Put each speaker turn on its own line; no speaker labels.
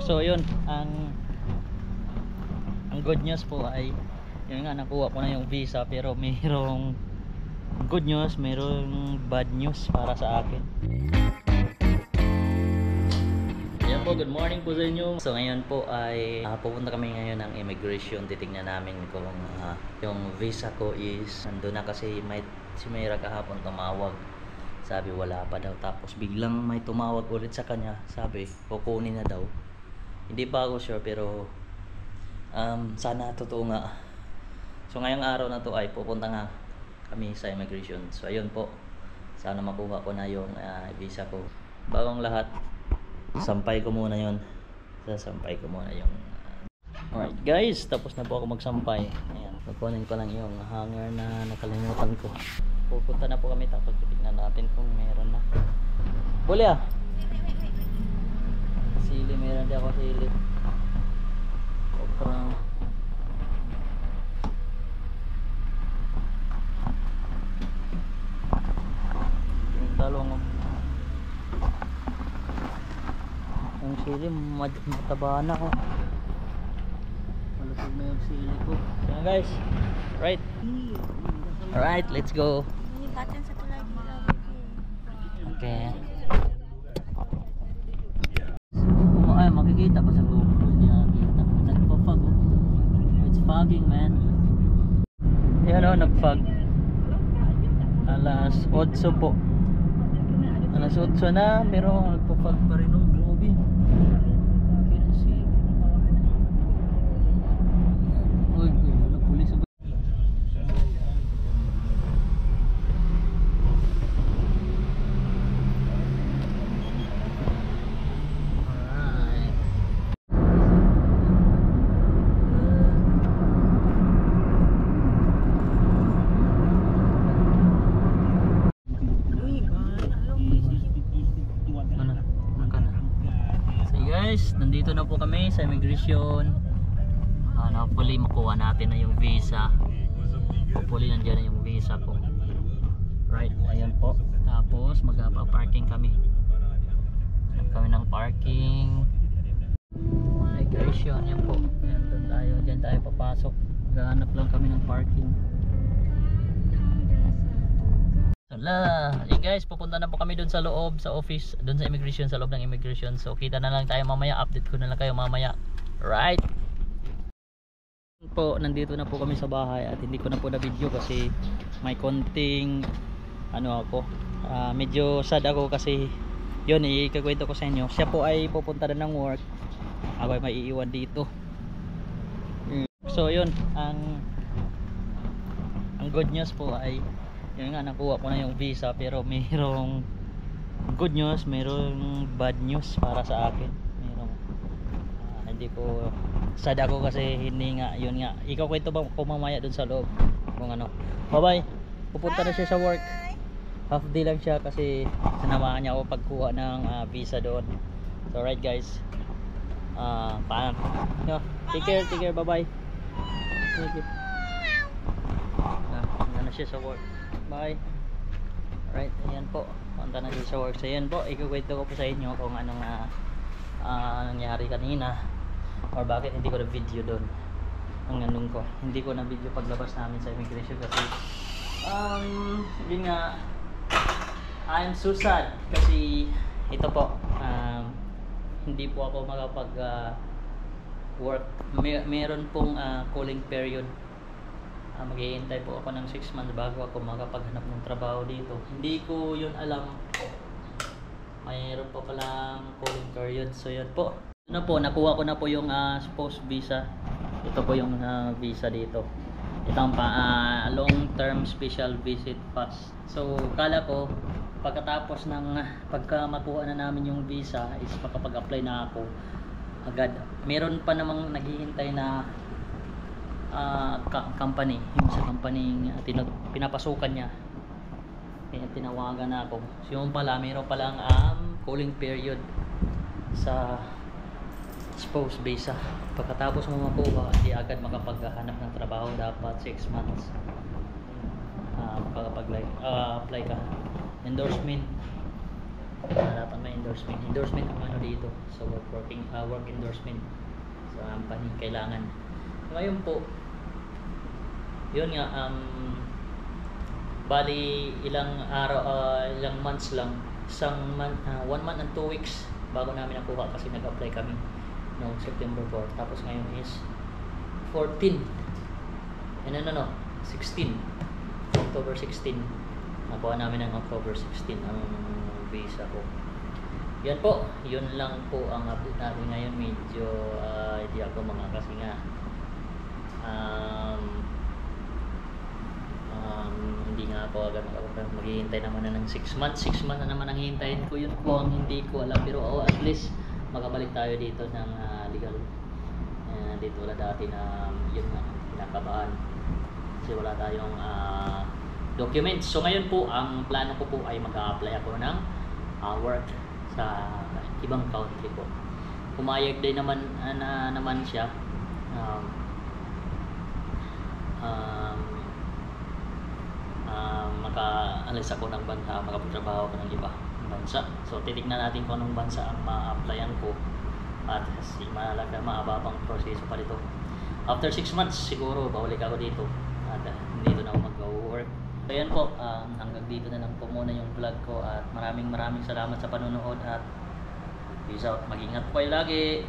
So yun, ang good news po ay yun nga, nakuha ko na yung visa, pero mayroong good news, mayroong bad news para sa akin. Ayan po, good morning po sa inyo. So ngayon po ay pupunta kami ngayon ng immigration. Titignan namin kung yung visa ko is nandun na, kasi si Mayra kahapon tumawag, sabi wala pa daw, tapos biglang may tumawag ulit sa kanya, sabi kukunin na daw. Hindi pa ako sure, pero sana totoo nga. So ngayong araw na to ay pupunta nga kami sa immigration. So ayun po, sana makuha ko na yung visa ko. Bagong lahat, sampay ko muna yun. Sasampay ko muna yung alright guys, tapos na po ako magsampay. Ayan, kukunin ko lang yung hanger na nakalimutan ko. Pupunta na po kami, tapos titignan natin kung meron na. Buli sili, meron din ako sili. Okra. Yung talong, yung sili mataba na ko. Malusog na yung sili ko. So guys, right, alright, let's go. Okay. Ay, makikita pa sa Google, hindi nakikita. Nagpa-fog. It's fogging, man. Yan o, nag-fog. Alas 8 po. Alas 8 na, pero nagpa-fog pa rin o. Grabe. Okay na siya. Uy, wala pulis ba? Nandito na po kami sa immigration. Hopefully makuha natin na yung visa. Hopefully nandiyan na yung visa ko. Right, ayan po. Tapos magpa-parking kami. Hanap kami ng parking. Immigration, yan po. Diyan tayo papasok. Gahanap lang kami ng parking. Hey guys, pupunta na po kami doon sa loob, sa office, doon sa immigration, sa loob ng immigration. So kita na lang tayo mamaya, update ko na lang kayo mamaya. Right po, nandito na po kami sa bahay at hindi ko na po na video kasi may konting medyo sad ako kasi yun, ikakwento ko sa inyo. Siya po ay pupunta na ng work, ako ay maiiwan dito. So yun, ang good news po ay yun nga, nakuha ko na yung visa, pero mayroong good news, mayroong bad news para sa akin. Hindi ko sad ako kasi hindi nga, yun nga, ikaw kwento ba ko mamaya dun sa loob kung ano. Bye bye, pupunta na siya sa work, half day lang siya kasi sinamahan niya ako pagkuha ng visa doon. So alright guys, paalam, take care, bye bye. Thank you. Na siya sa work. Bye. Alright, ayan po, punta na siya sa work. So ayan po, ikukwento ko po sa inyo kung anong nangyari kanina, or bakit hindi ko na video doon. Ang ganun ko, hindi ko na video paglabas namin sa immigration kasi yun nga, I'm so sad kasi ito po, hindi po ako makapag work. Meron pong cooling period. Maghihintay po ako ng 6 months bago ako makapaghanap ng trabaho dito. Hindi ko yun alam, mayroon pa palang cooling period. So yun po, nakuha ko na po yung spouse visa. Ito po yung visa dito. Ito ang long term special visit pass. So kala ko pagkatapos ng pagka makuha na namin yung visa is makapag-apply na ako agad. Meron pa namang naghihintay na company, yung sa company pinapasukan niya, kaya tinawagan na ako. So yung pala, mayroon palang cooling period sa spouse visa. Pagkatapos mo makuha, hindi agad makapaghanap ng trabaho, dapat 6 months makapag-apply ka. Endorsement Hanapan may endorsement. Endorsement ang ano dito. So work endorsement sa company kailangan. Ngayon po, yun nga, bali ilang araw, ilang months lang, 1 month and 2 weeks bago namin nakuha kasi nag-apply kami noong September 4. Tapos ngayon is 14 16 October 16 nakuha namin ng October 16 ang visa ko. Yan po, yun lang po ang update natin ngayon. Medyo hindi ako kasi nga hindi nga ako agad maghihintay naman na ng 6 months na naman ang hihintayin ko. Yun po ang hindi ko alam, pero at least makabalik tayo dito ng legal. Dito wala dati na yun nga kinakabahan kasi wala tayong documents. So ngayon po ang plano ko po ay mag-a-apply ako ng work sa ibang country po. Pumayag din naman naman siya. Maka-alis ako ng bansa, makapagtrabaho ko ng iba bansa. So titignan natin kung anong bansa ang ma-applyan ko at malaga maababang proseso pa dito. After 6 months siguro baulik ako dito at dito na ako mag-work. So yan po, hanggang dito na lang po muna yung vlog ko at maraming salamat sa panonood at peace out. Mag-ingat po kayo lagi.